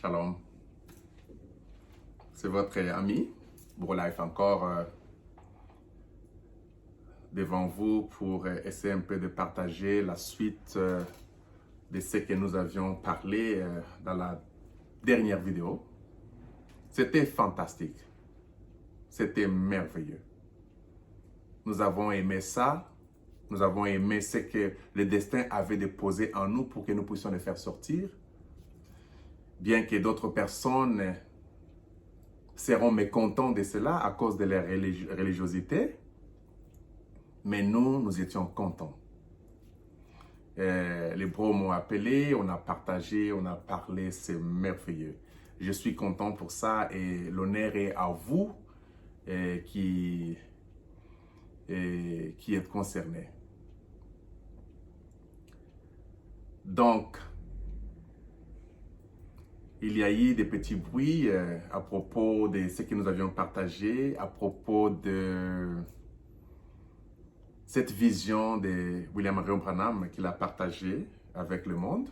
Shalom. C'est votre ami, BroLife, encore devant vous pour essayer un peu de partager la suite de ce que nous avions parlé dans la dernière vidéo. C'était fantastique. C'était merveilleux. Nous avons aimé ça. Nous avons aimé ce que le destin avait déposé en nous pour que nous puissions le faire sortir. Bien que d'autres personnes seront mécontents de cela à cause de leur religiosité, mais nous étions contents. Les bros m'ont appelé, on a partagé, on a parlé, c'est merveilleux. Je suis content pour ça et l'honneur est à vous qui êtes concernés. Donc, il y a eu des petits bruits à propos de ce que nous avions partagé, à propos de cette vision de William Marion Branham qu'il a partagée avec le monde.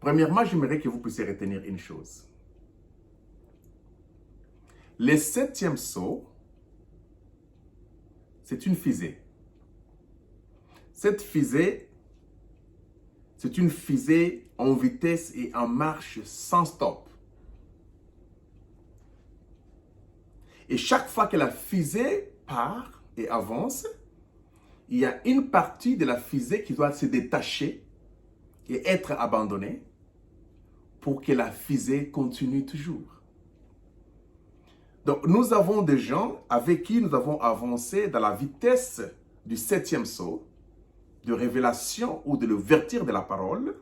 Premièrement, j'aimerais que vous puissiez retenir une chose. Le 7e sceau, c'est une fusée. Cette fusée, c'est une fusée en vitesse et en marche sans stop. Et chaque fois que la fusée part et avance, il y a une partie de la fusée qui doit se détacher et être abandonnée pour que la fusée continue toujours. Donc, nous avons des gens avec qui nous avons avancé dans la vitesse du 7e sceau, de révélation ou de l'ouverture de la parole,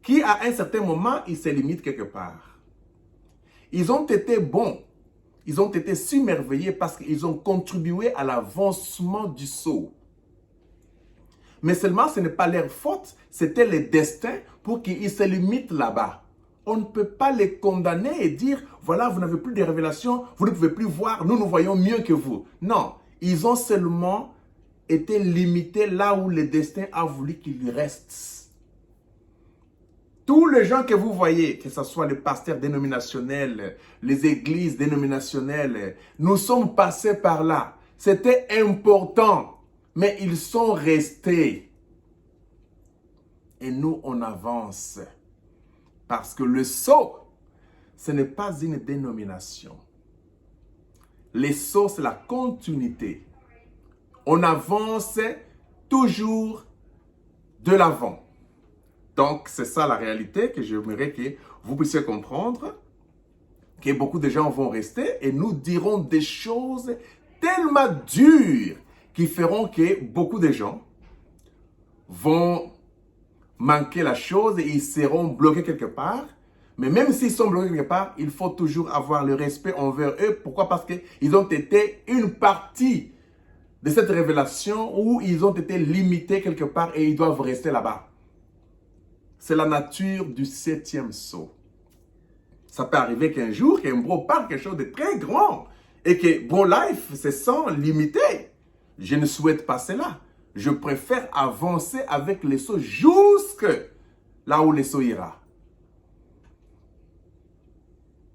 qui à un certain moment, ils se limitent quelque part. Ils ont été bons, ils ont été si merveilleux parce qu'ils ont contribué à l'avancement du sceau. Mais seulement ce n'est pas leur faute, c'était le destin pour qu'ils se limitent là-bas. On ne peut pas les condamner et dire, voilà, vous n'avez plus de révélation, vous ne pouvez plus voir, nous voyons mieux que vous. Non, ils ont seulement été limités là où le destin a voulu qu'ils restent. Tous les gens que vous voyez, que ce soit les pasteurs dénominationnels, les églises dénominationnelles, nous sommes passés par là. C'était important, mais ils sont restés. Et nous, on avance. Parce que le sceau, ce n'est pas une dénomination. Le sceau, c'est la continuité. On avance toujours de l'avant. Donc, c'est ça la réalité que j'aimerais que vous puissiez comprendre, que beaucoup de gens vont rester et nous dirons des choses tellement dures qui feront que beaucoup de gens vont manquer la chose et ils seront bloqués quelque part. Mais même s'ils sont bloqués quelque part, il faut toujours avoir le respect envers eux. Pourquoi? Parce qu'ils ont été une partie de cette révélation où ils ont été limités quelque part et ils doivent rester là-bas. C'est la nature du 7e sceau. Ça peut arriver qu'un jour, qu'un bro parle quelque chose de très grand et que BroLife se sent limité. Je ne souhaite pas cela. Je préfère avancer avec les sceaux jusque là où les sceaux ira.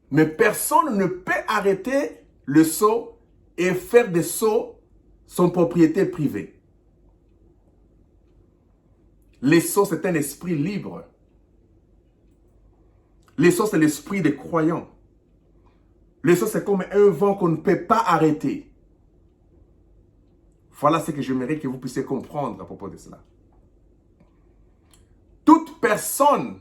Mais personne ne peut arrêter le sceau et faire des sceaux son propriété privée. Les sceaux, c'est un esprit libre. Les sceaux, c'est l'esprit des croyants. Les sceaux, c'est comme un vent qu'on ne peut pas arrêter. Voilà ce que j'aimerais que vous puissiez comprendre à propos de cela. Toute personne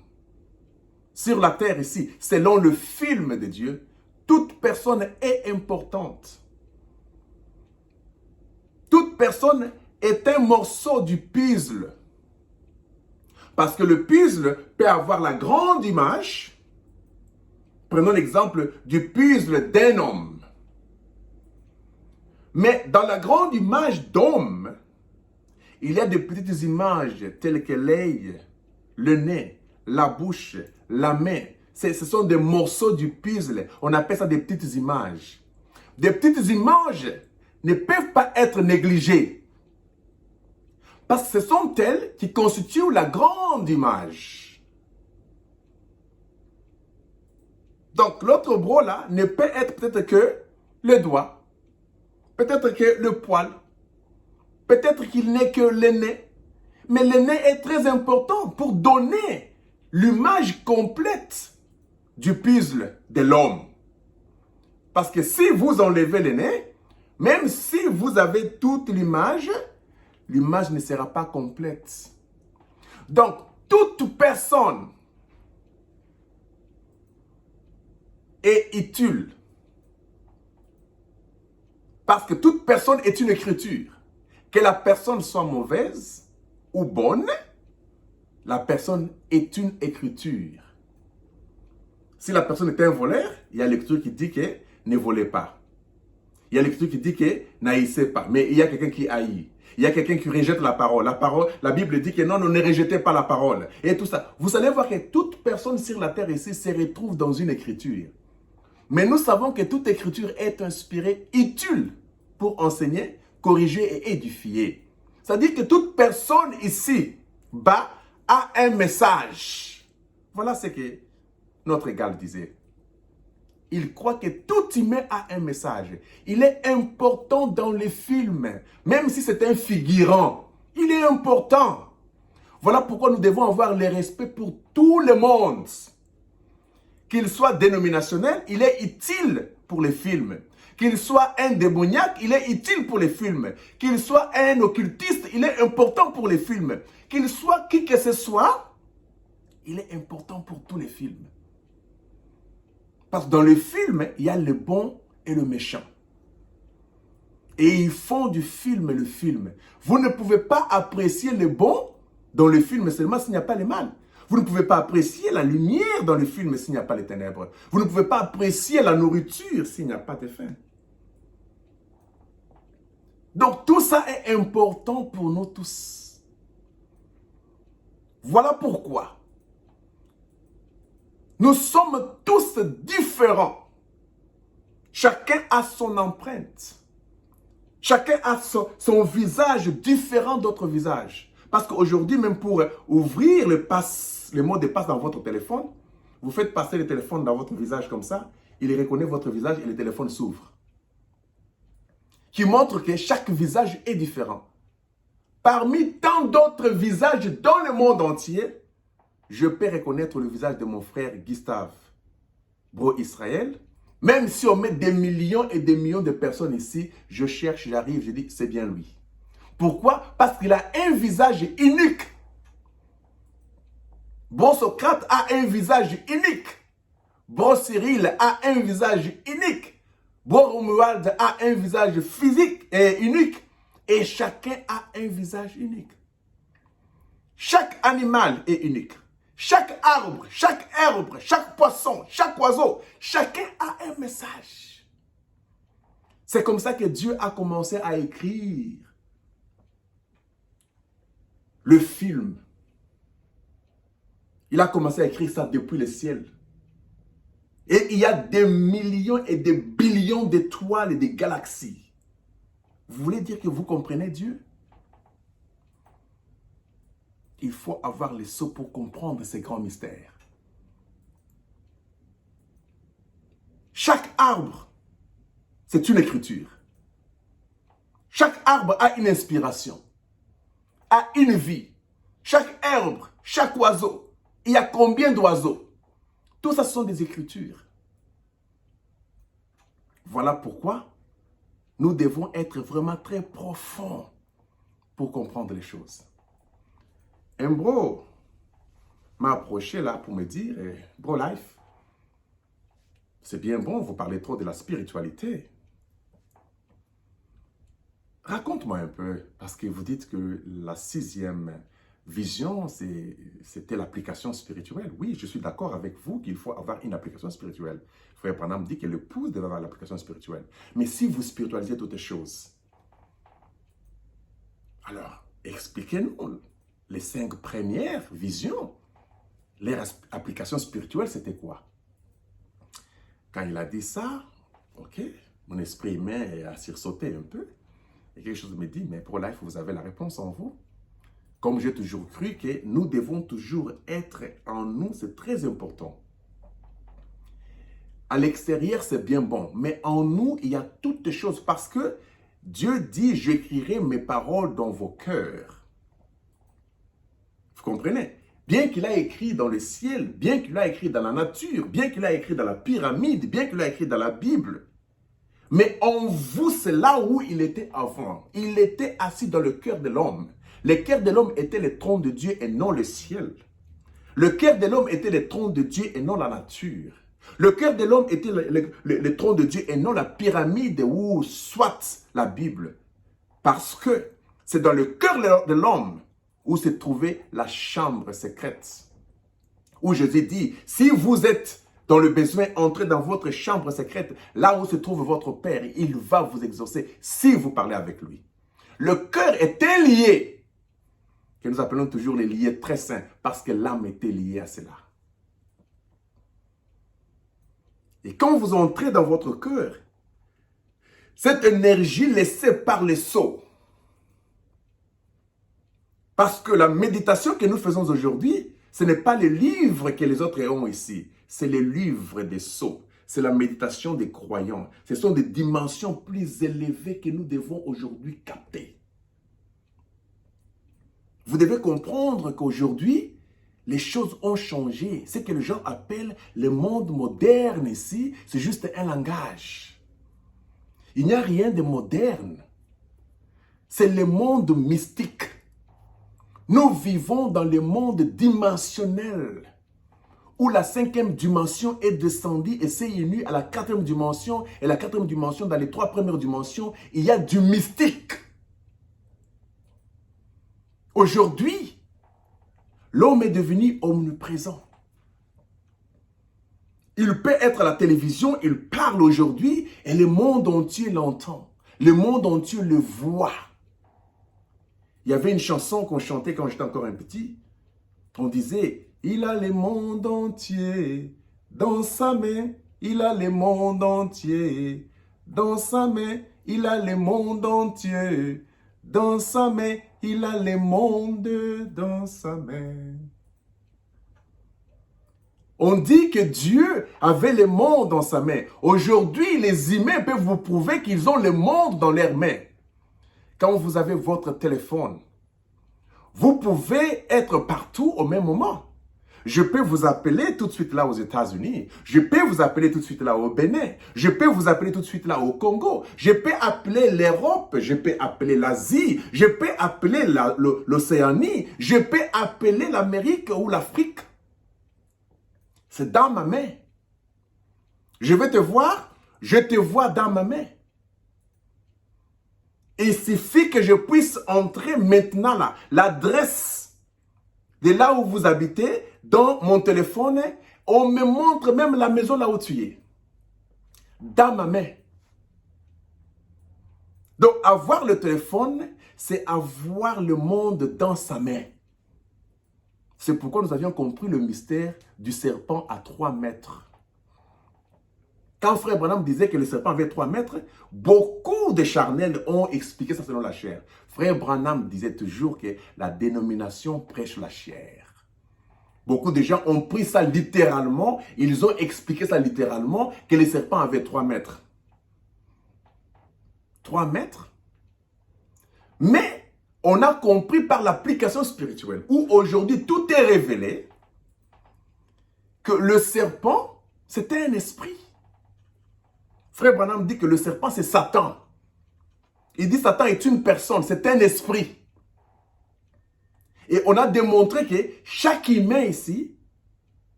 sur la terre ici, selon le film de Dieu, toute personne est importante. Toute personne est un morceau du puzzle. Parce que le puzzle peut avoir la grande image. Prenons l'exemple du puzzle d'un homme. Mais dans la grande image d'homme, il y a des petites images telles que l'œil, le nez, la bouche, la main. Ce sont des morceaux du puzzle. On appelle ça des petites images. Des petites images ne peuvent pas être négligées. Parce que ce sont elles qui constituent la grande image. Donc, l'autre bro là ne peut être peut-être que le doigt, peut-être que le poil, peut-être qu'il n'est que le nez. Mais le nez est très important pour donner l'image complète du puzzle de l'homme. Parce que si vous enlevez le nez, même si vous avez toute l'image, l'image ne sera pas complète. Donc, toute personne est utile. Parce que toute personne est une écriture. Que la personne soit mauvaise ou bonne, la personne est une écriture. Si la personne est un voleur, il y a l'écriture qui dit que ne volez pas. Il y a l'écriture qui dit que n'haïssez pas. Mais il y a quelqu'un qui haït. Il y a quelqu'un qui rejette la parole. La Bible dit que non, ne rejetez pas la parole. Et tout ça. Vous allez voir que toute personne sur la terre ici se retrouve dans une écriture. Mais nous savons que toute écriture est inspirée, utile pour enseigner, corriger et édifier. C'est-à-dire que toute personne ici a un message. Voilà ce que notre égal disait. Il croit que tout humain a un message. Il est important dans les films, même si c'est un figurant. Il est important. Voilà pourquoi nous devons avoir le respect pour tout le monde. Qu'il soit dénominationnel, il est utile pour les films. Qu'il soit un démoniaque, il est utile pour les films. Qu'il soit un occultiste, il est important pour les films. Qu'il soit qui que ce soit, il est important pour tous les films. Parce que dans le film, il y a le bon et le méchant. Et ils font du film le film. Vous ne pouvez pas apprécier le bon dans le film seulement s'il n'y a pas le mal. Vous ne pouvez pas apprécier la lumière dans le film s'il n'y a pas les ténèbres. Vous ne pouvez pas apprécier la nourriture s'il n'y a pas de faim. Donc tout ça est important pour nous tous. Voilà pourquoi nous sommes tous différents. Chacun a son empreinte. Chacun a son visage différent d'autres visages. Parce qu'aujourd'hui, même pour ouvrir le mot de passe dans votre téléphone, vous faites passer le téléphone dans votre visage comme ça, il reconnaît votre visage et le téléphone s'ouvre. Qui montre que chaque visage est différent. Parmi tant d'autres visages dans le monde entier, je peux reconnaître le visage de mon frère Gustave, bro Israël. Même si on met des millions et des millions de personnes ici, je cherche, j'arrive, je dis, c'est bien lui. Pourquoi? Parce qu'il a un visage unique. Bro Socrate a un visage unique. Bro Cyril a un visage unique. Bro Romuald a un visage physique et unique. Et chacun a un visage unique. Chaque animal est unique. Chaque arbre, chaque herbe, chaque poisson, chaque oiseau, chacun a un message. C'est comme ça que Dieu a commencé à écrire le film. Il a commencé à écrire ça depuis le ciel. Et il y a des millions et des billions d'étoiles et de galaxies. Vous voulez dire que vous comprenez Dieu? Il faut avoir les sceaux pour comprendre ces grands mystères. Chaque arbre, c'est une écriture. Chaque arbre a une inspiration, a une vie. Chaque herbe, chaque oiseau, il y a combien d'oiseaux? Tout ça, ce sont des écritures. Voilà pourquoi nous devons être vraiment très profonds pour comprendre les choses. Un bro m'a approché là pour me dire, bro life, c'est bien bon, vous parlez trop de la spiritualité. Raconte-moi un peu, parce que vous dites que la 6e vision, c'était l'application spirituelle. Oui, je suis d'accord avec vous qu'il faut avoir une application spirituelle. Frère Branham dit que l'épouse devait avoir l'application spirituelle. Mais si vous spiritualisez toutes les choses, alors expliquez-nous les 5 premières visions. Les applications spirituelles, c'était quoi? Quand il a dit ça, ok, mon esprit humain a sursauté un peu. Et quelque chose me dit, mais pour life, vous avez la réponse en vous. Comme j'ai toujours cru que nous devons toujours être en nous, c'est très important. À l'extérieur, c'est bien bon. Mais en nous, il y a toutes choses. Parce que Dieu dit, j'écrirai mes paroles dans vos cœurs. Vous comprenez? Bien qu'il a écrit dans le ciel, bien qu'il a écrit dans la nature, bien qu'il a écrit dans la pyramide, bien qu'il a écrit dans la Bible. Mais en vous, c'est là où il était avant. Il était assis dans le cœur de l'homme. Le cœur de l'homme était le trône de Dieu et non le ciel. Le cœur de l'homme était le trône de Dieu et non la nature. Le cœur de l'homme était le trône de Dieu et non la pyramide ou soit la Bible. Parce que c'est dans le cœur de l'homme où se trouvait la chambre secrète. Où Jésus dit, si vous êtes dans le besoin, entrez dans votre chambre secrète, là où se trouve votre Père, il va vous exaucer si vous parlez avec lui. Le cœur était lié, que nous appelons toujours les liés très saints, parce que l'âme était liée à cela. Et quand vous entrez dans votre cœur, cette énergie laissée par les sceaux. Parce que la méditation que nous faisons aujourd'hui, ce n'est pas les livres que les autres ont ici. C'est les livres des sceaux. C'est la méditation des croyants. Ce sont des dimensions plus élevées que nous devons aujourd'hui capter. Vous devez comprendre qu'aujourd'hui, les choses ont changé. Ce que les gens appellent le monde moderne ici, c'est juste un langage. Il n'y a rien de moderne. C'est le monde mystique. Nous vivons dans le monde dimensionnel, où la 5e dimension est descendue et s'est unie à la 4e dimension. Et la 4e dimension, dans les 3 premières dimensions, il y a du mystique. Aujourd'hui, l'homme est devenu omniprésent. Il peut être à la télévision, il parle aujourd'hui et le monde entier l'entend. Le monde entier le voit. Il y avait une chanson qu'on chantait quand j'étais encore un petit. On disait, il a le monde entier dans sa main. Il a le monde entier dans sa main. Il a le monde entier dans sa main. Il a le monde dans sa main. On dit que Dieu avait le monde dans sa main. Aujourd'hui, les humains peuvent vous prouver qu'ils ont le monde dans leurs mains. Quand vous avez votre téléphone, vous pouvez être partout au même moment. Je peux vous appeler tout de suite là aux États-Unis. Je peux vous appeler tout de suite là au Bénin. Je peux vous appeler tout de suite là au Congo. Je peux appeler l'Europe. Je peux appeler l'Asie. Je peux appeler l'Océanie. Je peux appeler l'Amérique ou l'Afrique. C'est dans ma main. Je vais te voir. Je te vois dans ma main. Il suffit que je puisse entrer maintenant là, l'adresse de là où vous habitez, dans mon téléphone. On me montre même la maison là où tu es. Dans ma main. Donc, avoir le téléphone, c'est avoir le monde dans sa main. C'est pourquoi nous avions compris le mystère du serpent à 3 mètres. Quand Frère Branham disait que le serpent avait 3 mètres, beaucoup de charnels ont expliqué ça selon la chair. Frère Branham disait toujours que la dénomination prêche la chair. Beaucoup de gens ont pris ça littéralement, ils ont expliqué ça littéralement, que le serpent avait 3 mètres. 3 mètres? Mais on a compris par l'application spirituelle, où aujourd'hui tout est révélé, que le serpent, c'était un esprit. Frère Branham dit que le serpent, c'est Satan. Il dit Satan est une personne, c'est un esprit. Et on a démontré que chaque humain ici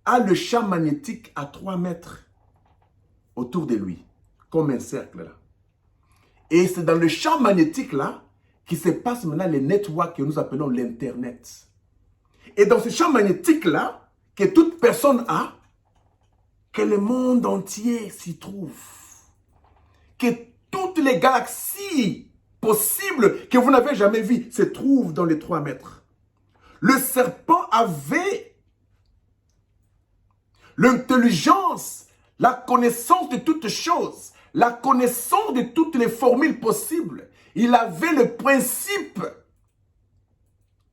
a le champ magnétique à 3 mètres autour de lui, comme un cercle là. Et c'est dans le champ magnétique là qui se passe maintenant les networks que nous appelons l'Internet. Et dans ce champ magnétique là, que toute personne a, que le monde entier s'y trouve. Que toutes les galaxies possibles que vous n'avez jamais vues se trouvent dans les 3 mètres. Le serpent avait l'intelligence, la connaissance de toutes choses, la connaissance de toutes les formules possibles. Il avait le principe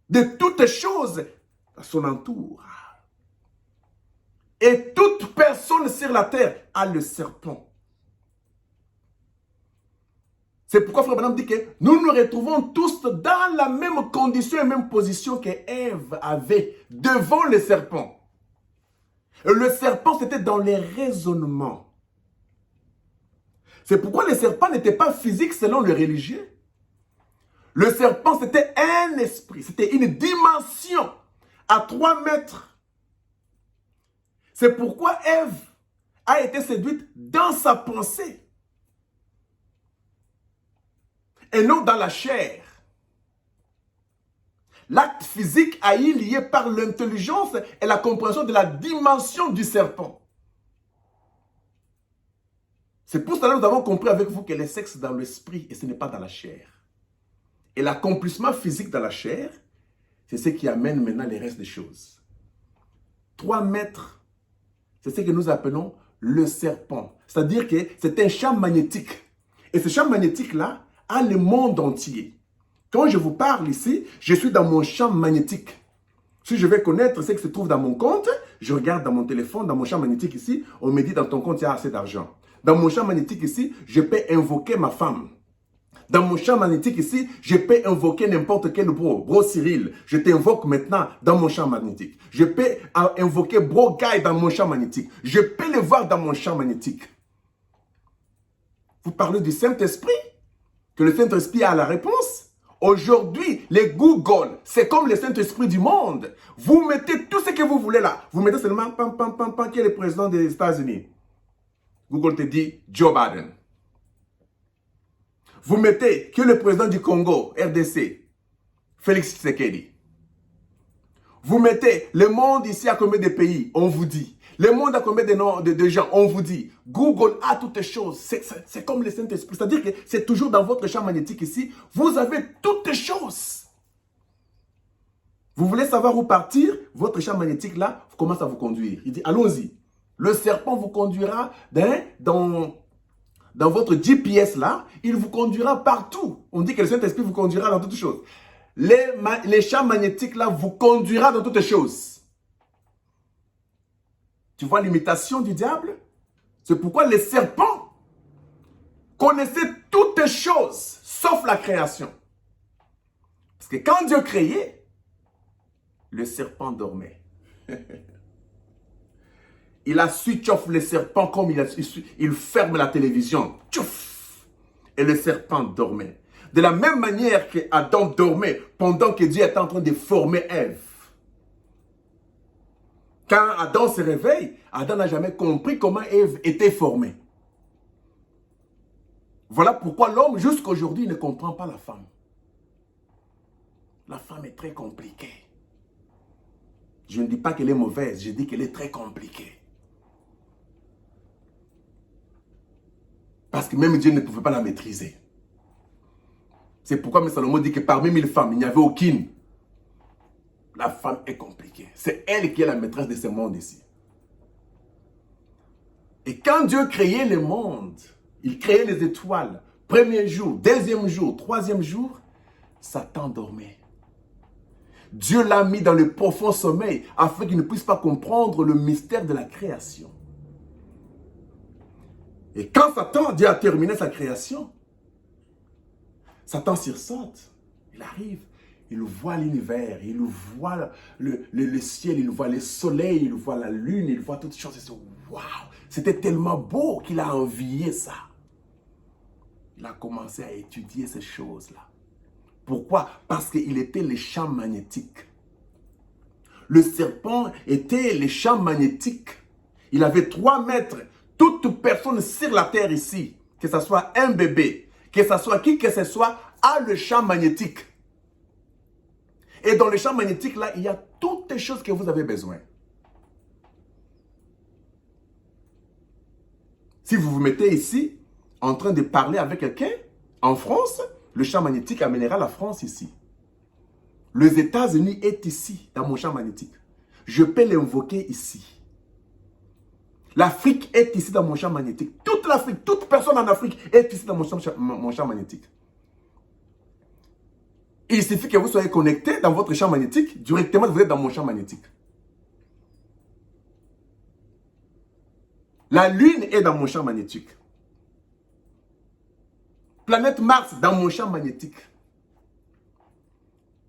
de toutes choses à son entour. Et toute personne sur la terre a le serpent. C'est pourquoi Frère Branham dit que nous nous retrouvons tous dans la même condition et même position que Ève avait devant le serpent. Et le serpent, c'était dans les raisonnements. C'est pourquoi le serpent n'était pas physique selon le religieux. Le serpent, c'était un esprit, c'était une dimension à 3 mètres. C'est pourquoi Ève a été séduite dans sa pensée. Et non dans la chair. L'acte physique a été lié par l'intelligence et la compréhension de la dimension du serpent. C'est pour cela que nous avons compris avec vous que le sexe est dans l'esprit et ce n'est pas dans la chair. Et l'accomplissement physique dans la chair, c'est ce qui amène maintenant les restes des choses. 3 mètres, c'est ce que nous appelons le serpent. C'est-à-dire que c'est un champ magnétique. Et ce champ magnétique-là a le monde entier. Quand je vous parle ici, je suis dans mon champ magnétique. Si je veux connaître ce qui se trouve dans mon compte, je regarde dans mon téléphone, dans mon champ magnétique ici, on me dit dans ton compte, il y a assez d'argent. Dans mon champ magnétique ici, je peux invoquer ma femme. Dans mon champ magnétique ici, je peux invoquer n'importe quel bro Cyril. Je t'invoque maintenant dans mon champ magnétique. Je peux invoquer bro Guy dans mon champ magnétique. Je peux le voir dans mon champ magnétique. Vous parlez du Saint-Esprit? Que le Saint-Esprit a la réponse? Aujourd'hui, les Google, c'est comme le Saint-Esprit du monde. Vous mettez tout ce que vous voulez là. Vous mettez seulement qui est le président des États-Unis. Google te dit Joe Biden. Vous mettez qui est le président du Congo, RDC, Félix Tshisekedi. Vous mettez le monde ici à combien de pays? On vous dit. Le monde a combien de gens? On vous dit. Google a toutes les choses. C'est comme le Saint-Esprit. C'est-à-dire que c'est toujours dans votre champ magnétique ici. Vous avez toutes les choses. Vous voulez savoir où partir? Votre champ magnétique là commence à vous conduire. Il dit, allons-y. Le serpent vous conduira dans votre GPS là. Il vous conduira partout. On dit que le Saint-Esprit vous conduira dans toutes choses. Les champs magnétiques là vous conduira dans toutes choses. Tu vois l'imitation du diable? C'est pourquoi les serpents connaissaient toutes choses, sauf la création. Parce que quand Dieu créait, le serpent dormait. Il a switch off le serpent comme il ferme la télévision. Tchouf! Et le serpent dormait. De la même manière que Adam dormait pendant que Dieu était en train de former Ève. Quand Adam se réveille, Adam n'a jamais compris comment Ève était formée. Voilà pourquoi l'homme, jusqu'à aujourd'hui, ne comprend pas la femme. La femme est très compliquée. Je ne dis pas qu'elle est mauvaise, je dis qu'elle est très compliquée. Parce que même Dieu ne pouvait pas la maîtriser. C'est pourquoi M. Salomon dit que parmi 1000 femmes, il n'y avait aucune. La femme est compliquée. C'est elle qui est la maîtresse de ce monde ici. Et quand Dieu créait le monde, il créait les étoiles. Premier jour, deuxième jour, troisième jour, Satan dormait. Dieu l'a mis dans le profond sommeil afin qu'il ne puisse pas comprendre le mystère de la création. Et quand Satan, Dieu a terminé sa création, Satan sursaute. Il arrive. Il voit l'univers, il voit le ciel, il voit le soleil, il voit la lune, il voit toutes choses. Il se dit, waouh, c'était tellement beau qu'il a envié ça. Il a commencé à étudier ces choses-là. Pourquoi? Parce qu'il était le champ magnétique. Le serpent était le champ magnétique. Il avait 3 mètres. Toute personne sur la terre ici, que ce soit un bébé, que ce soit qui que ce soit, a le champ magnétique. Et dans le champ magnétique, là, il y a toutes les choses que vous avez besoin. Si vous vous mettez ici, en train de parler avec quelqu'un, en France, le champ magnétique amènera la France ici. Les États-Unis est ici, dans mon champ magnétique. Je peux l'invoquer ici. L'Afrique est ici dans mon champ magnétique. Toute l'Afrique, toute personne en Afrique est ici dans mon champ magnétique. Il suffit que vous soyez connecté dans votre champ magnétique, directement vous êtes dans mon champ magnétique. La Lune est dans mon champ magnétique. Planète Mars dans mon champ magnétique.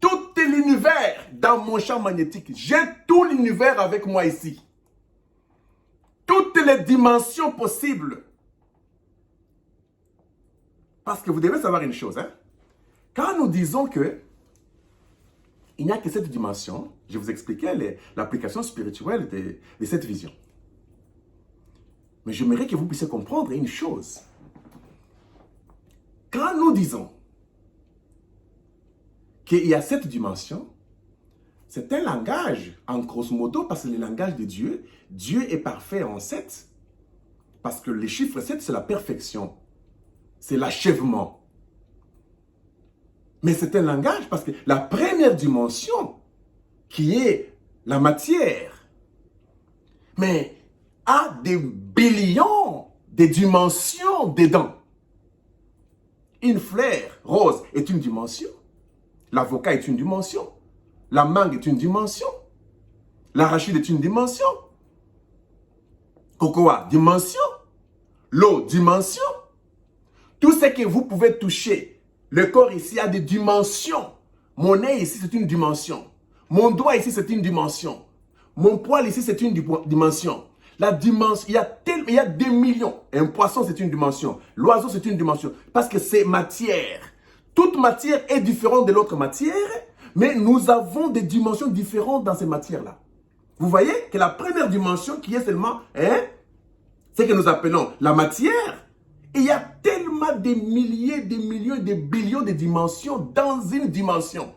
Tout l'univers dans mon champ magnétique. J'ai tout l'univers avec moi ici. Toutes les dimensions possibles. Parce que vous devez savoir une chose. Quand nous disons que il n'y a que cette dimension, je vous expliquais l'application spirituelle de cette vision. Mais j'aimerais que vous puissiez comprendre une chose. Quand nous disons qu'il y a cette dimension, c'est un langage en grosso modo, parce que le langage de Dieu, Dieu est parfait en 7. Parce que le chiffre 7, c'est la perfection. C'est l'achèvement. Mais c'est un langage parce que la première dimension, qui est la matière, mais a des billions de dimensions dedans. Une fleur rose est une dimension. L'avocat est une dimension. La mangue est une dimension. L'arachide est une dimension. Cocoa, dimension. L'eau, dimension. Tout ce que vous pouvez toucher, le corps ici a des dimensions. Mon nez ici, c'est une dimension. Mon doigt ici, c'est une dimension. Mon poil ici, c'est une dimension. La dimension, il y a des millions. Un poisson, c'est une dimension. L'oiseau, c'est une dimension. Parce que c'est matière. Toute matière est différente de l'autre matière, mais nous avons des dimensions différentes dans ces matières-là. Vous voyez que la première dimension qui est seulement, c'est que nous appelons la matière. Il y a tellement de milliers, de millions, de billions de dimensions dans une dimension.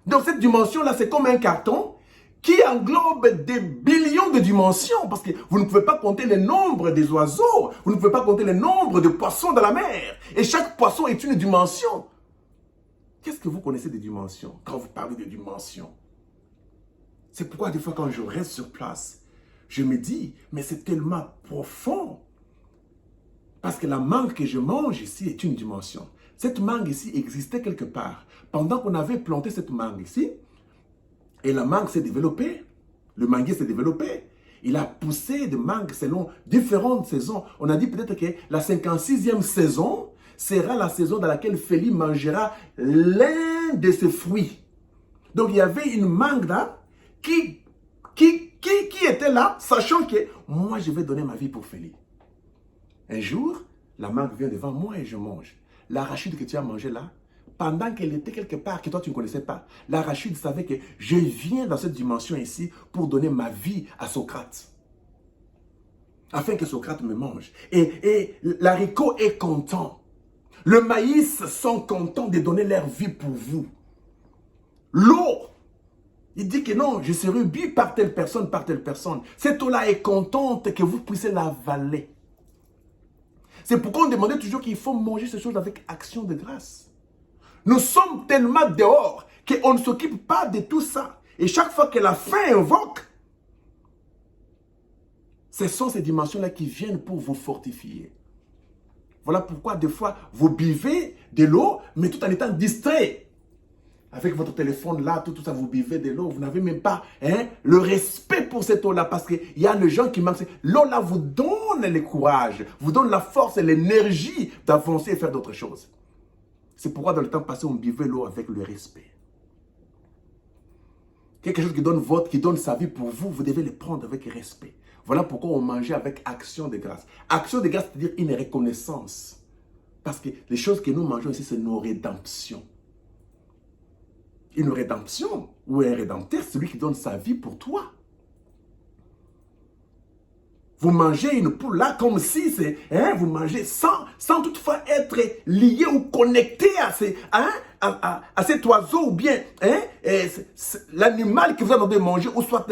Donc cette dimension-là, c'est comme un carton qui englobe des billions de dimensions. Parce que vous ne pouvez pas compter le nombre des oiseaux. Vous ne pouvez pas compter le nombre de poissons dans la mer. Et chaque poisson est une dimension. Qu'est-ce que vous connaissez des dimensions quand vous parlez de dimensions? C'est pourquoi des fois quand je reste sur place, je me dis, mais c'est tellement profond. Parce que la mangue que je mange ici est une dimension. Cette mangue ici existait quelque part. Pendant qu'on avait planté cette mangue ici, et la mangue s'est développée, le manguier s'est développé, il a poussé de mangue selon différentes saisons. On a dit peut-être que la 56e saison sera la saison dans laquelle Félix mangera l'un de ses fruits. Donc il y avait une mangue là qui était là, sachant que moi je vais donner ma vie pour Félix. Un jour, la mangue vient devant moi et je mange. L'arachide que tu as mangé là, pendant qu'elle était quelque part que toi tu ne connaissais pas, l'arachide savait que je viens dans cette dimension ici pour donner ma vie à Socrate. Afin que Socrate me mange. Et l'haricot est content. Le maïs sont contents de donner leur vie pour vous. L'eau, il dit que non, je serai bu par telle personne, par telle personne. Cette eau-là est contente que vous puissiez l'avaler. C'est pourquoi on demandait toujours qu'il faut manger ces choses avec action de grâce. Nous sommes tellement dehors qu'on ne s'occupe pas de tout ça. Et chaque fois que la faim invoque, ce sont ces dimensions-là qui viennent pour vous fortifier. Voilà pourquoi des fois, vous buvez de l'eau, mais tout en étant distrait. Avec votre téléphone là, tout ça, vous buvez de l'eau. Vous n'avez même pas le respect pour cette eau-là. Parce qu'il y a les gens qui manquent. L'eau là vous donne le courage, vous donne la force et l'énergie d'avancer et faire d'autres choses. C'est pourquoi dans le temps passé, on buvait l'eau avec le respect. Quelque chose qui donne sa vie pour vous, vous devez le prendre avec respect. Voilà pourquoi on mangeait avec action de grâce. Action de grâce, c'est-à-dire une reconnaissance. Parce que les choses que nous mangeons ici, c'est nos rédemptions. Une rédemption ou un rédempteur, c'est celui qui donne sa vie pour toi. Vous mangez une poule là comme si c'est, vous mangez sans toutefois être lié ou connecté à cet oiseau ou bien l'animal que vous avez demandé de manger ou soit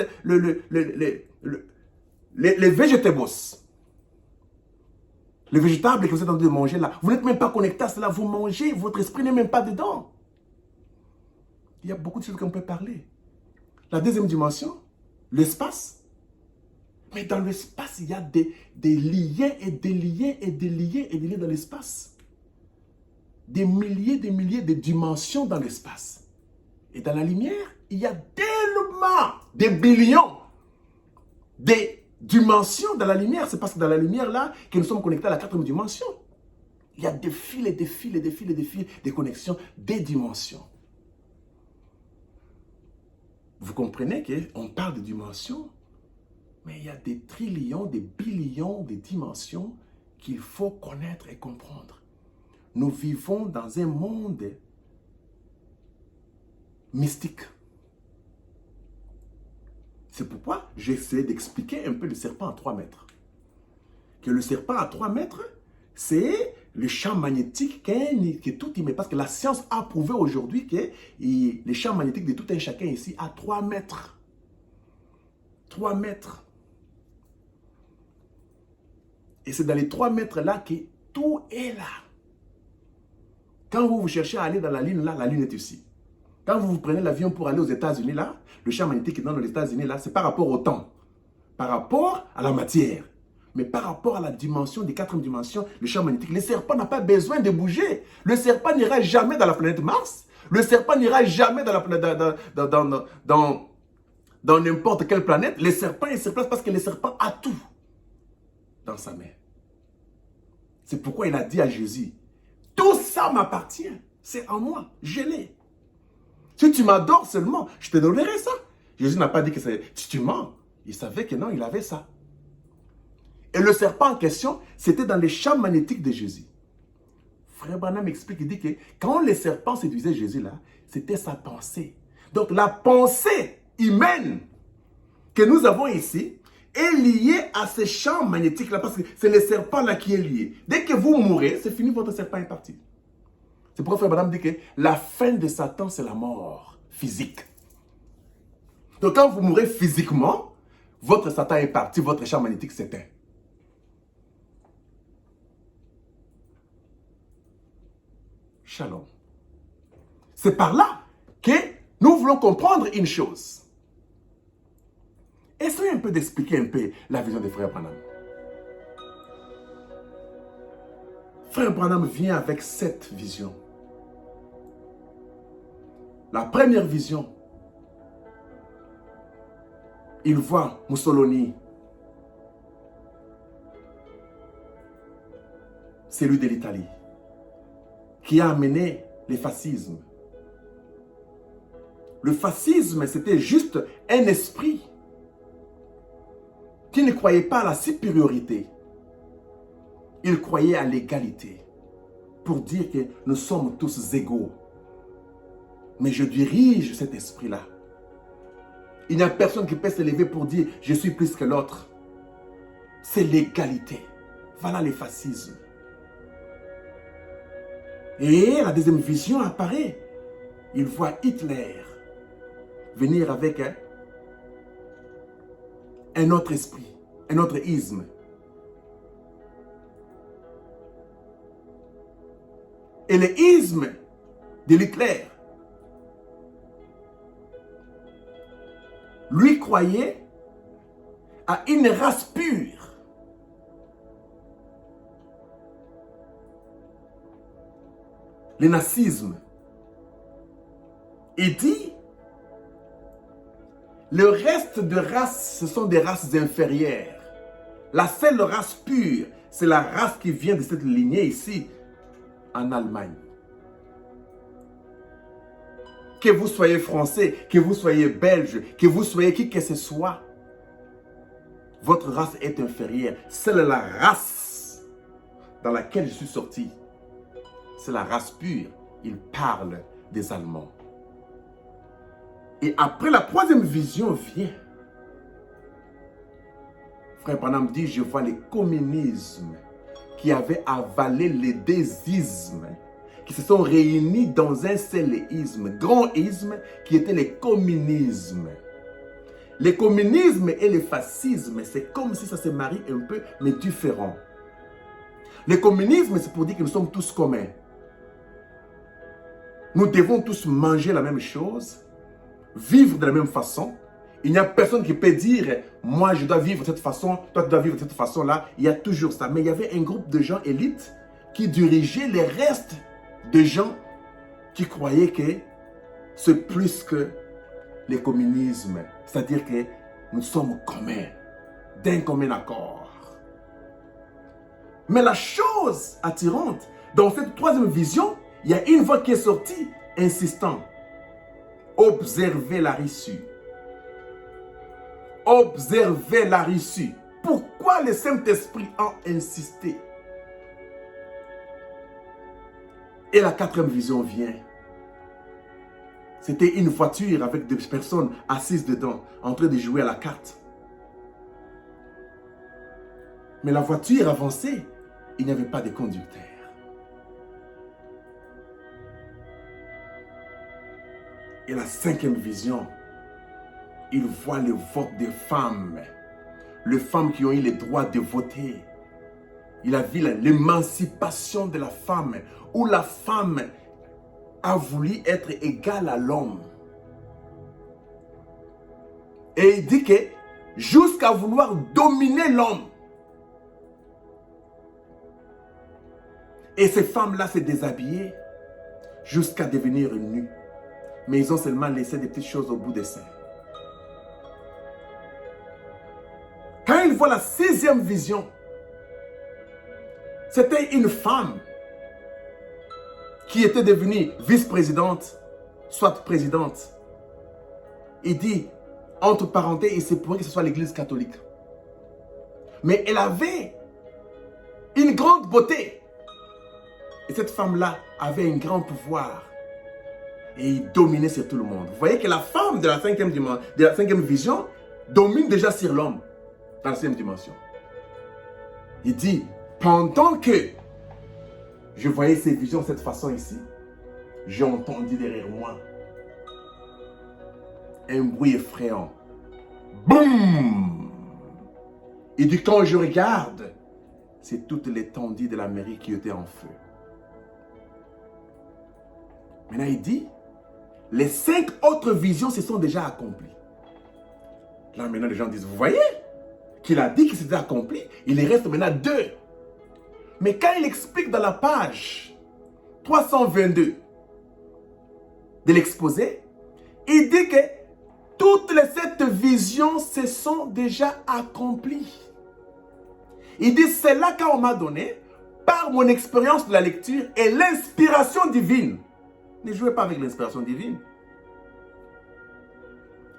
les végétables. Les végétables que vous êtes en train de manger là, vous n'êtes même pas connecté à cela, vous mangez, votre esprit n'est même pas dedans. Il y a beaucoup de choses qu'on peut parler. La deuxième dimension, l'espace. Mais dans l'espace, il y a des liens et des liens et des liens et des liens dans l'espace. Des milliers de dimensions dans l'espace. Et dans la lumière, il y a tellement des billions dimension dans la lumière. C'est parce que dans la lumière, là, que nous sommes connectés à la quatrième dimension. Il y a des fils et des fils et des fils et des fils, des connexions, des dimensions. Vous comprenez qu'on parle de dimensions, mais il y a des trillions, des billions de dimensions qu'il faut connaître et comprendre. Nous vivons dans un monde mystique. C'est pourquoi j'essaie d'expliquer un peu le serpent à 3 mètres. Que le serpent à 3 mètres, c'est le champ magnétique que tout y met. Parce que la science a prouvé aujourd'hui que les champs magnétiques de tout un chacun ici à 3 mètres. 3 mètres. Et c'est dans les 3 mètres là que tout est là. Quand vous cherchez à aller dans la Lune, là, la Lune est ici. Quand vous prenez l'avion pour aller aux États-Unis, là, le champ magnétique qui est dans les États-Unis, là, c'est par rapport au temps, par rapport à la matière. Mais par rapport à la dimension des 4e dimensions, le champ magnétique, le serpent n'a pas besoin de bouger. Le serpent n'ira jamais dans la planète Mars. Le serpent n'ira jamais dans n'importe quelle planète. Le serpent, il se place parce que le serpent a tout dans sa main. C'est pourquoi il a dit à Jésus, tout ça m'appartient. C'est en moi. Je l'ai. Si tu m'adores seulement, je te donnerai ça. Jésus n'a pas dit que c'est... Si tu mens, il savait que non, il avait ça. Et le serpent en question, c'était dans les champs magnétiques de Jésus. Frère Branham explique, il dit que quand les serpents séduisaient Jésus là, c'était sa pensée. Donc la pensée humaine que nous avons ici est liée à ces champs magnétiques là, parce que c'est le serpent là qui est lié. Dès que vous mourrez, c'est fini, votre serpent est parti. C'est pourquoi Frère Branham dit que la fin de Satan, c'est la mort physique. Donc quand vous mourrez physiquement, votre Satan est parti, votre champ magnétique s'éteint. Shalom. C'est par là que nous voulons comprendre une chose. Essayez un peu d'expliquer un peu la vision de Frère Branham. Frère Branham vient avec 7 visions. La première vision, il voit Mussolini, celui de l'Italie, qui a amené le fascisme. Le fascisme, c'était juste un esprit qui ne croyait pas à la supériorité. Il croyait à l'égalité, pour dire que nous sommes tous égaux. Mais je dirige cet esprit-là. Il n'y a personne qui peut se lever pour dire « je suis plus que l'autre ». C'est l'égalité. Voilà le fascisme. Et la deuxième vision apparaît. Il voit Hitler venir avec un autre esprit, un autre isme. Et le isme de Hitler, lui croyait à une race pure. Le nazisme. Il dit, le reste de races, ce sont des races inférieures. La seule race pure, c'est la race qui vient de cette lignée ici, en Allemagne. Que vous soyez français, que vous soyez belge, que vous soyez qui que ce soit, votre race est inférieure. C'est la race dans laquelle je suis sorti. C'est la race pure. Il parle des Allemands. Et après la troisième vision vient. Frère Branham dit, je vois les communismes qui avaient avalé les deux ismes, qui se sont réunis dans un seul isme, grand isme, qui était le communisme. Le communisme et le fascisme, c'est comme si ça se marie un peu, mais différent. Le communisme, c'est pour dire que nous sommes tous communs. Nous devons tous manger la même chose, vivre de la même façon. Il n'y a personne qui peut dire, moi je dois vivre de cette façon, toi tu dois vivre de cette façon-là. Il y a toujours ça. Mais il y avait un groupe de gens élites qui dirigeaient les restes de gens qui croyaient que c'est plus que le communisme. C'est-à-dire que nous sommes communs. d'un commun accord. Mais la chose attirante, dans cette troisième vision, il y a une voix qui est sortie, insistant. Observez la issue. Observez la issue. Pourquoi le Saint-Esprit a insisté? Et la quatrième vision vient. C'était une voiture avec des personnes assises dedans, en train de jouer à la carte. Mais la voiture avançait, il n'y avait pas de conducteur. Et la cinquième vision, il voit le vote des femmes. Les femmes qui ont eu le droit de voter. Il a vu l'émancipation de la femme, où la femme a voulu être égale à l'homme. Et il dit que jusqu'à vouloir dominer l'homme. Et ces femmes-là se déshabillaient jusqu'à devenir nues. Mais ils ont seulement laissé des petites choses au bout des seins. Quand il voit la sixième vision, c'était une femme qui était devenue vice-présidente, soit présidente. Il dit, entre parenthèses, il se pourrait que ce soit l'église catholique. Mais elle avait une grande beauté. Et cette femme-là avait un grand pouvoir. Et il dominait sur tout le monde. Vous voyez que la femme de la cinquième vision domine déjà sur l'homme dans la 5e dimension. Il dit, pendant que je voyais ces visions de cette façon ici, j'ai entendu derrière moi un bruit effrayant. Boum! Il dit, quand je regarde, c'est toute l'étendue de l'Amérique qui était en feu. Maintenant, il dit, les 5 autres visions se sont déjà accomplies. Là, maintenant, les gens disent, vous voyez qu'il a dit que c'était accompli, il reste maintenant 2. Mais quand il explique dans la page 322 de l'exposé, il dit que toutes les 7 visions se sont déjà accomplies. Il dit, c'est là qu'on m'a donné, par mon expérience de la lecture et l'inspiration divine. Ne jouez pas avec l'inspiration divine.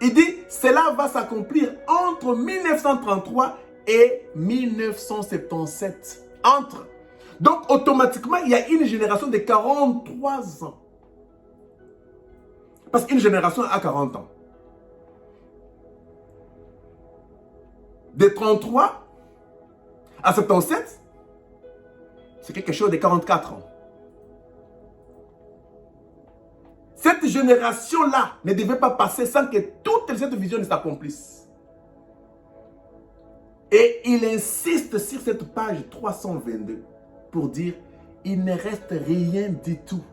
Il dit, cela va s'accomplir entre 1933 et 1977. Entre. Donc, automatiquement, il y a une génération de 43 ans. Parce qu'une génération a 40 ans. De 33 à 77, c'est quelque chose de 44 ans. Cette génération-là ne devait pas passer sans que toutes cette vision ne s'accomplissent. Et il insiste sur cette page 322 pour dire, il ne reste rien du tout.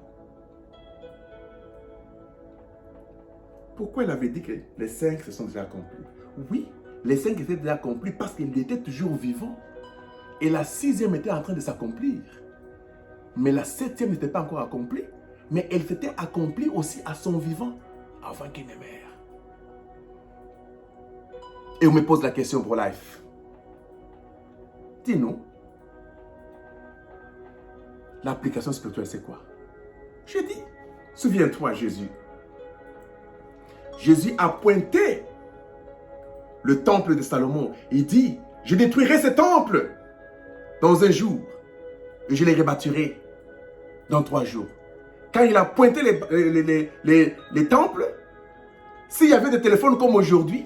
Pourquoi il avait dit que les 5 se sont déjà accomplis? Oui, les 5 étaient déjà accomplis parce qu'il était toujours vivant. Et la 6e était en train de s'accomplir. Mais la 7e n'était pas encore accomplie. Mais elle s'était accomplie aussi à son vivant, avant qu'il ne meure. Et on me pose la question pour life. Dis-nous, l'application spirituelle c'est quoi? Je dis, souviens-toi Jésus. Jésus a pointé le temple de Salomon. Il dit, je détruirai ce temple dans un jour et je les rebâtirai dans 3 jours. Quand il a pointé les temples, s'il y avait des téléphones comme aujourd'hui,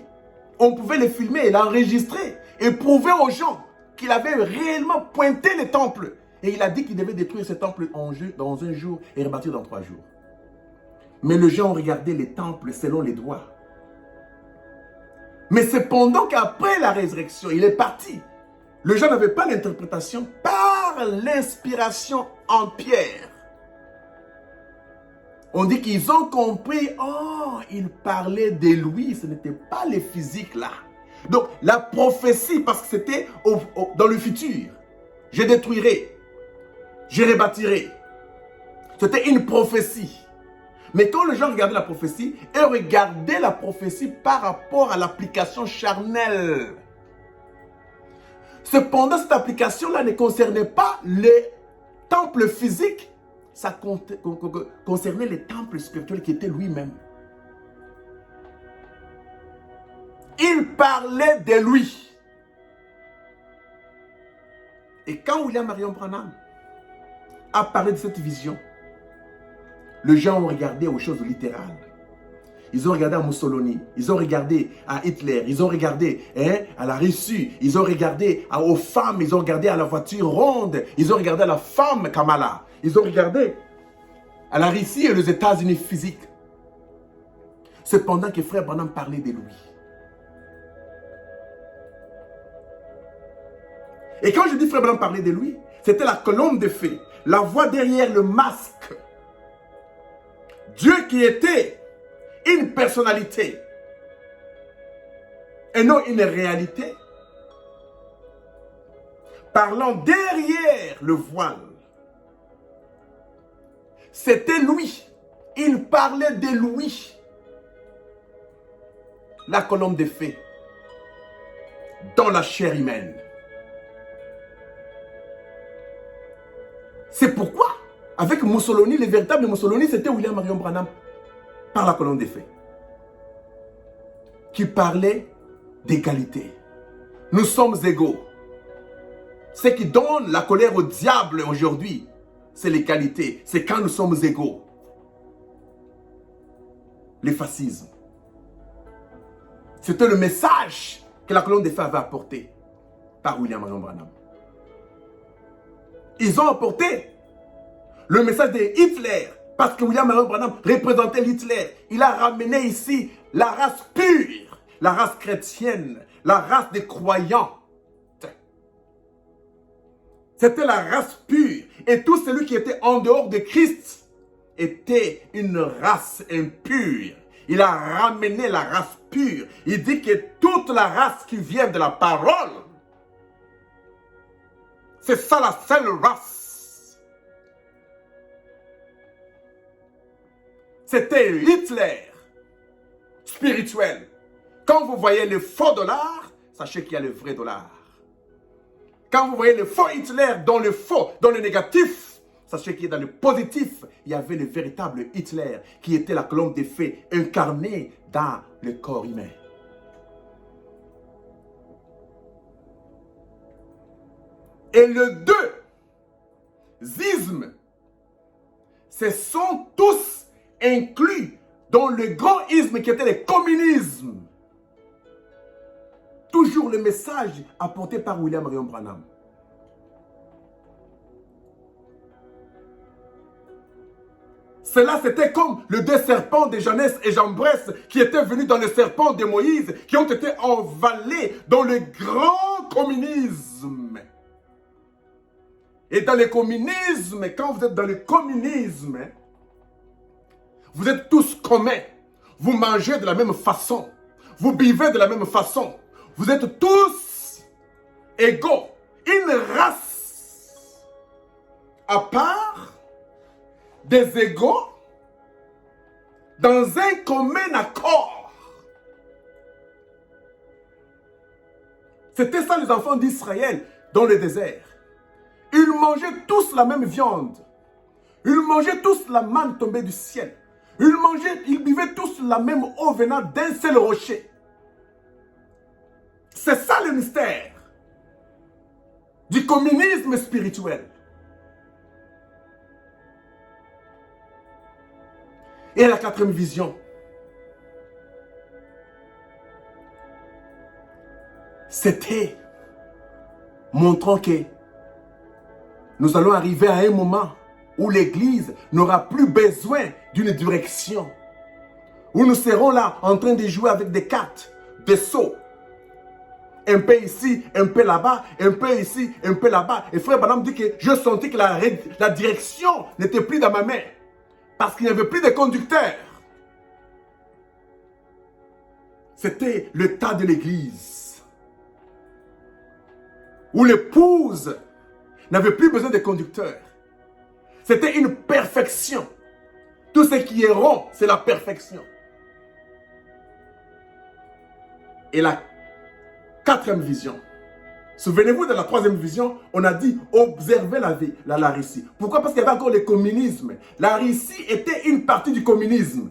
on pouvait les filmer et l'enregistrer et prouver aux gens qu'il avait réellement pointé les temples. Et il a dit qu'il devait détruire ces temples dans un jour et rebâtir dans 3 jours. Mais les gens ont regardé les temples selon les droits. Mais c'est pendant qu'après la résurrection, il est parti. Les gens n'avaient pas l'interprétation par l'inspiration en Pierre. On dit qu'ils ont compris, oh, il parlait de lui, ce n'était pas les physiques là. Donc la prophétie, parce que c'était dans le futur, je détruirai, je rebâtirai. C'était une prophétie. Mais quand les gens regardaient la prophétie, ils regardaient la prophétie par rapport à l'application charnelle. Cependant, cette application-là ne concernait pas les temples physiques, ça concernait les temples spirituels qui étaient lui-même. Il parlait de lui. Et quand William Marion Branham a parlé de cette vision, les gens ont regardé aux choses littérales. Ils ont regardé à Mussolini, ils ont regardé à Hitler, ils ont regardé à la Russie, ils ont regardé aux femmes, ils ont regardé à la voiture ronde, ils ont regardé à la femme Kamala, ils ont regardé à la Russie et aux États-Unis physiques. Cependant que frère Branham parlait de lui. Et quand je dis frère Branham parlait de lui, c'était la colonne de feu, la voix derrière le masque. Dieu qui était une personnalité et non une réalité, parlant derrière le voile. C'était lui. Il parlait de lui. La colonne de feu dans la chair humaine. C'est pourquoi, avec Mussolini, le véritable Mussolini, c'était William Marion Branham, par la colonne des faits, qui parlait d'égalité. Nous sommes égaux. Ce qui donne la colère au diable aujourd'hui, c'est l'égalité. C'est quand nous sommes égaux. Le fascisme. C'était le message que la colonne des faits avait apporté par William Marion Branham. Ils ont apporté le message de Hitler, parce que William Marion Branham représentait Hitler. Il a ramené ici la race pure, la race chrétienne, la race des croyants. C'était la race pure. Et tout celui qui était en dehors de Christ était une race impure. Il a ramené la race pure. Il dit que toute la race qui vient de la parole, c'est ça la seule race. C'était Hitler spirituel. Quand vous voyez le faux dollar, sachez qu'il y a le vrai dollar. Quand vous voyez le faux Hitler dans le faux, dans le négatif, sachez qu'il y a dans le positif, il y avait le véritable Hitler qui était la colonne des faits incarnée dans le corps humain. Et les deux ismes, ce sont tous inclus dans le grand isme qui était le communisme. Toujours le message apporté par William Marion Branham. Cela, c'était comme les deux serpents de Janès et Jambres qui étaient venus dans le serpent de Moïse, qui ont été envalés dans le grand communisme. Et dans le communisme, quand vous êtes dans le communisme, vous êtes tous communs. Vous mangez de la même façon. Vous buvez de la même façon. Vous êtes tous égaux. Une race à part, des égaux, dans un commun accord. C'était ça les enfants d'Israël dans le désert. Ils mangeaient tous la même viande. Ils mangeaient tous la manne tombée du ciel. Ils buvaient tous la même eau venant d'un seul rocher. C'est ça le mystère du communisme spirituel. Et la quatrième vision, c'était montrant que nous allons arriver à un moment où l'Église n'aura plus besoin d'une direction. Où nous serons là en train de jouer avec des cartes, des sauts. Un peu ici, un peu là-bas, un peu ici, un peu là-bas. Et frère Branham dit que je sentis que la direction n'était plus dans ma main. Parce qu'il n'y avait plus de conducteur. C'était le tas de l'Église. Où l'épouse n'avait plus besoin de conducteur. C'était une perfection. Tout ce qui est rond, c'est la perfection. Et la quatrième vision, Souvenez-vous de la troisième vision, on a dit observez la Russie. Pourquoi? Parce qu'il y avait encore le communisme. La Russie était une partie du communisme.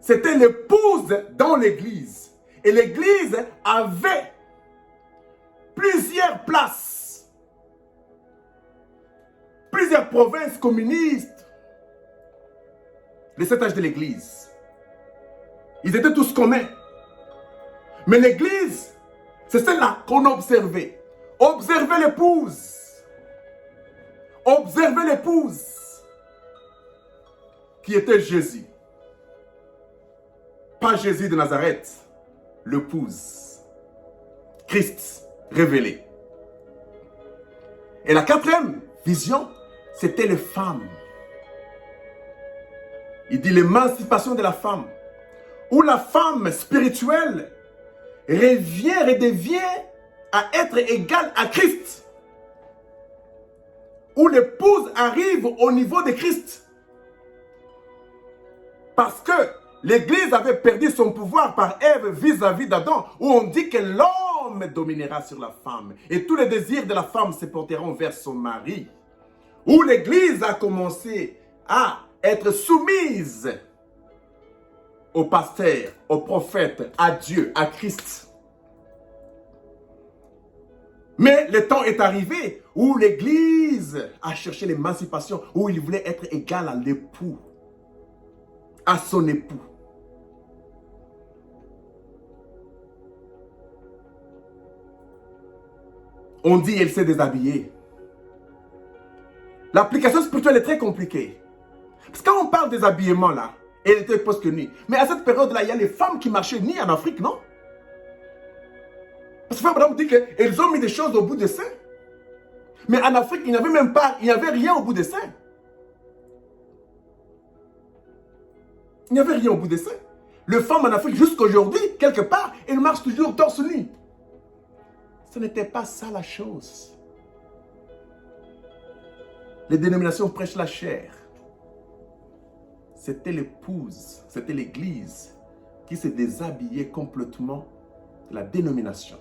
C'était l'épouse dans l'église. Et l'église avait plusieurs places, plusieurs provinces communistes. Les 7 âges de l'église. Ils étaient tous communs. Mais l'église, c'est celle-là qu'on observait. Observez l'épouse. Observez l'épouse qui était Jésus. Pas Jésus de Nazareth, l'épouse. Christ révélé. Et la quatrième vision, c'était les femmes. Il dit l'émancipation de la femme. Où la femme spirituelle redevient à être égale à Christ. Où l'épouse arrive au niveau de Christ. Parce que l'Église avait perdu son pouvoir par Ève vis-à-vis d'Adam, où on dit que l'homme dominera sur la femme. Et tous les désirs de la femme se porteront vers son mari. Où l'Église a commencé à être soumise au pasteur, au prophète, à Dieu, à Christ. Mais le temps est arrivé où l'Église a cherché l'émancipation, où il voulait être égal à l'époux, à son époux. On dit qu'elle s'est déshabillée. L'application spirituelle est très compliquée. Parce que quand on parle des habillements là, elle était presque nue. Mais à cette période-là, il y a les femmes qui marchaient nues en Afrique, non? Parce que Abraham dit qu'elles ont mis des choses au bout des seins. Mais en Afrique, il n'y avait même pas, il n'y avait rien au bout des seins. Il n'y avait rien au bout des seins. Les femmes en Afrique, jusqu'aujourd'hui, quelque part, elles marchent toujours torse nu. Ce n'était pas ça la chose. Les dénominations prêchent la chair. C'était l'épouse, c'était l'église qui se déshabillait complètement de la dénomination.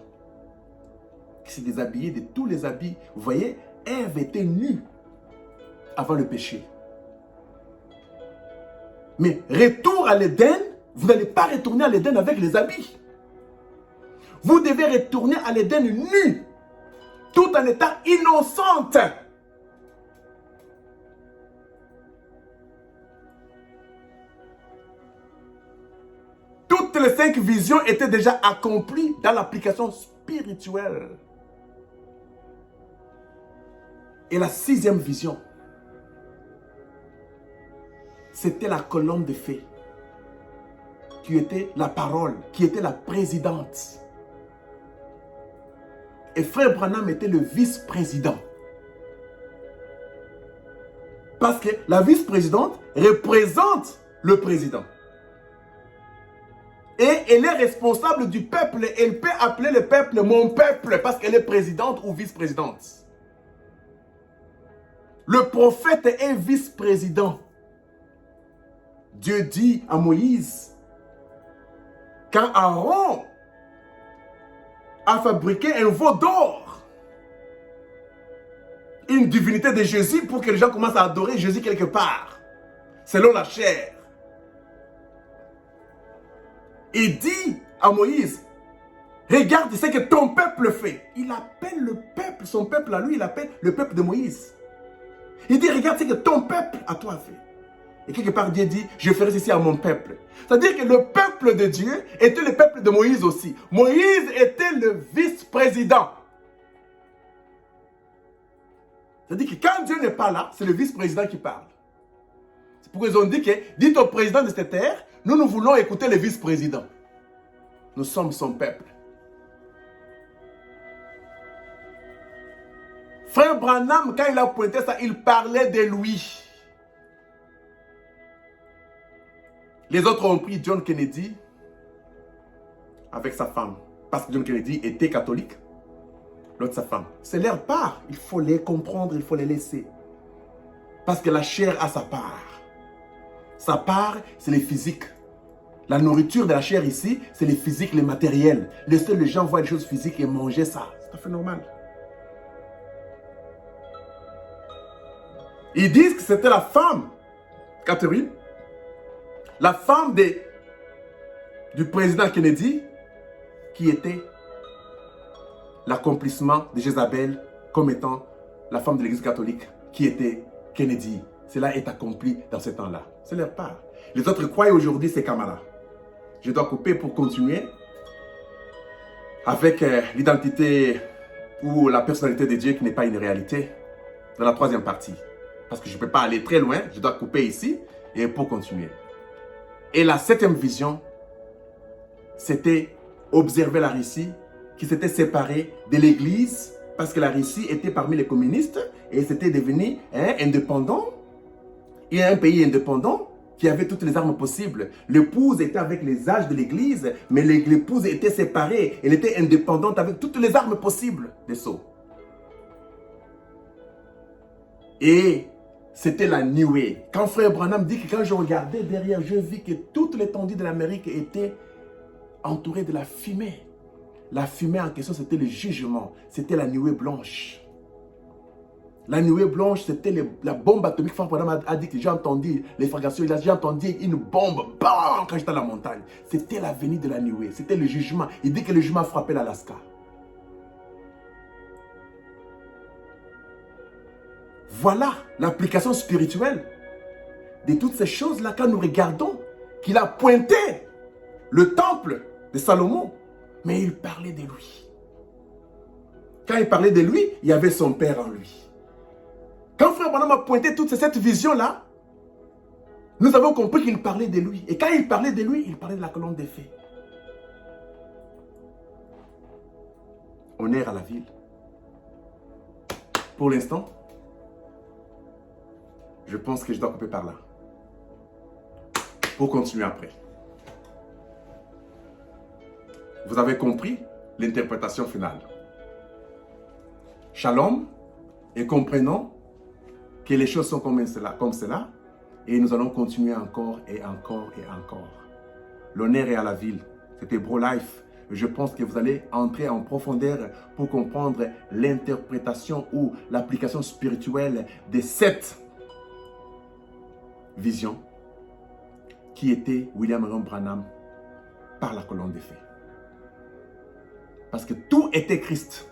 Qui se déshabillait de tous les habits. Vous voyez, Ève était nue avant le péché. Mais retour à l'Éden, vous n'allez pas retourner à l'Éden avec les habits. Vous devez retourner à l'Éden nu, tout en étant innocente. Toutes les 5 visions étaient déjà accomplies dans l'application spirituelle. Et la 6e vision, c'était la colonne de feu, qui était la parole, qui était la présidente. Et Frère Branham était le vice-président. Parce que la vice-présidente représente le président. Et elle est responsable du peuple. Elle peut appeler le peuple mon peuple parce qu'elle est présidente ou vice-présidente. Le prophète est vice-président. Dieu dit à Moïse, quand Aaron a fabriqué un veau d'or, une divinité de Jésus pour que les gens commencent à adorer Jésus quelque part, selon la chair. Il dit à Moïse, regarde ce que ton peuple fait. Il appelle le peuple, son peuple à lui, il appelle le peuple de Moïse. Il dit, regarde ce que ton peuple à toi fait. Et quelque part, Dieu dit, je ferai ceci à mon peuple. C'est-à-dire que le peuple de Dieu était le peuple de Moïse aussi. Moïse était le vice-président. C'est-à-dire que quand Dieu n'est pas là, c'est le vice-président qui parle. C'est pourquoi ils ont dit que, dites au président de cette terre, nous voulons écouter le vice-président. Nous sommes son peuple. Frère Branham, quand il a pointé ça, il parlait de lui. Les autres ont pris John Kennedy avec sa femme. Parce que John Kennedy était catholique. L'autre sa femme. C'est leur part. Il faut les comprendre, il faut les laisser. Parce que la chair a sa part. Sa part, c'est le physique. La nourriture de la chair ici, c'est les physiques, les matériels. Les gens voient les choses physiques et manger ça. C'est tout à fait normal. Ils disent que c'était la femme, Catherine, la femme du président Kennedy, qui était l'accomplissement de Jézabel comme étant la femme de l'église catholique, qui était Kennedy. Cela est accompli dans ce temps-là. C'est leur part. Les autres croient aujourd'hui, c'est Kamala. Je dois couper pour continuer avec l'identité ou la personnalité de Dieu qui n'est pas une réalité dans la troisième partie. Parce que je ne peux pas aller très loin, je dois couper ici et pour continuer. Et la septième vision, c'était observer la Russie qui s'était séparée de l'Église parce que la Russie était parmi les communistes et c'était devenu indépendant. Et un pays indépendant qui avait toutes les armes possibles. L'épouse était avec les âges de l'Église, mais l'épouse était séparée. Elle était indépendante avec toutes les armes possibles des sceaux. Et c'était la nuée. Quand Frère Branham dit que quand je regardais derrière, je vis que toute l'étendue de l'Amérique était entourée de la fumée. La fumée en question, c'était le jugement. C'était la nuée blanche. La nuée blanche, c'était la bombe atomique. Frère Branham a dit que j'ai entendu les fragations. J'ai entendu une bombe bam, quand j'étais à la montagne. C'était la venue de la nuée. C'était le jugement. Il dit que le jugement a frappé l'Alaska. Voilà l'application spirituelle de toutes ces choses-là quand nous regardons qu'il a pointé le temple de Salomon. Mais il parlait de lui. Quand il parlait de lui, il y avait son père en lui. Quand Frère Branham a pointé toute cette vision-là, nous avons compris qu'il parlait de lui. Et quand il parlait de lui, il parlait de la colonne des fées. Honneur à la ville. Pour l'instant, je pense que je dois couper par là. Pour continuer après. Vous avez compris l'interprétation finale. Shalom, et comprenons que les choses sont comme cela, et nous allons continuer encore et encore et encore. L'honneur est à la ville. C'était Bro-Life. Je pense que vous allez entrer en profondeur pour comprendre l'interprétation ou l'application spirituelle de cette vision qui était William Marion Branham par la colonne des fées. Parce que tout était Christ.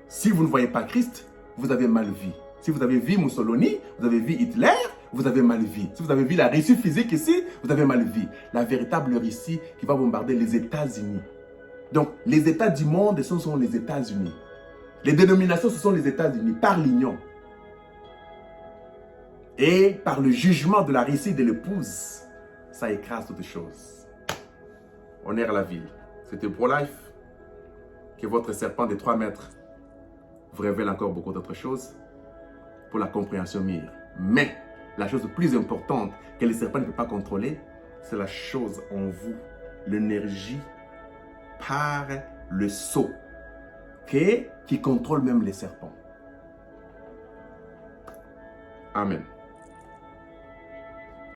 Si vous ne voyez pas Christ, vous avez mal vu. Si vous avez vu Mussolini, vous avez vu Hitler, vous avez mal vu. Si vous avez vu la Russie physique ici, vous avez mal vu. La véritable Russie qui va bombarder les États-Unis. Donc, les États du monde, ce sont les États-Unis. Les dénominations, ce sont les États-Unis, par l'union. Et par le jugement de la Russie de l'épouse, ça écrase toutes choses. Honneur à la ville. C'était Pro-Life. Que votre serpent de 3 mètres vous révèle encore beaucoup d'autres choses pour la compréhension meilleure. Mais la chose plus importante que le serpent ne peut pas contrôler, c'est la chose en vous, l'énergie par le sceau qui contrôle même les serpents. Amen.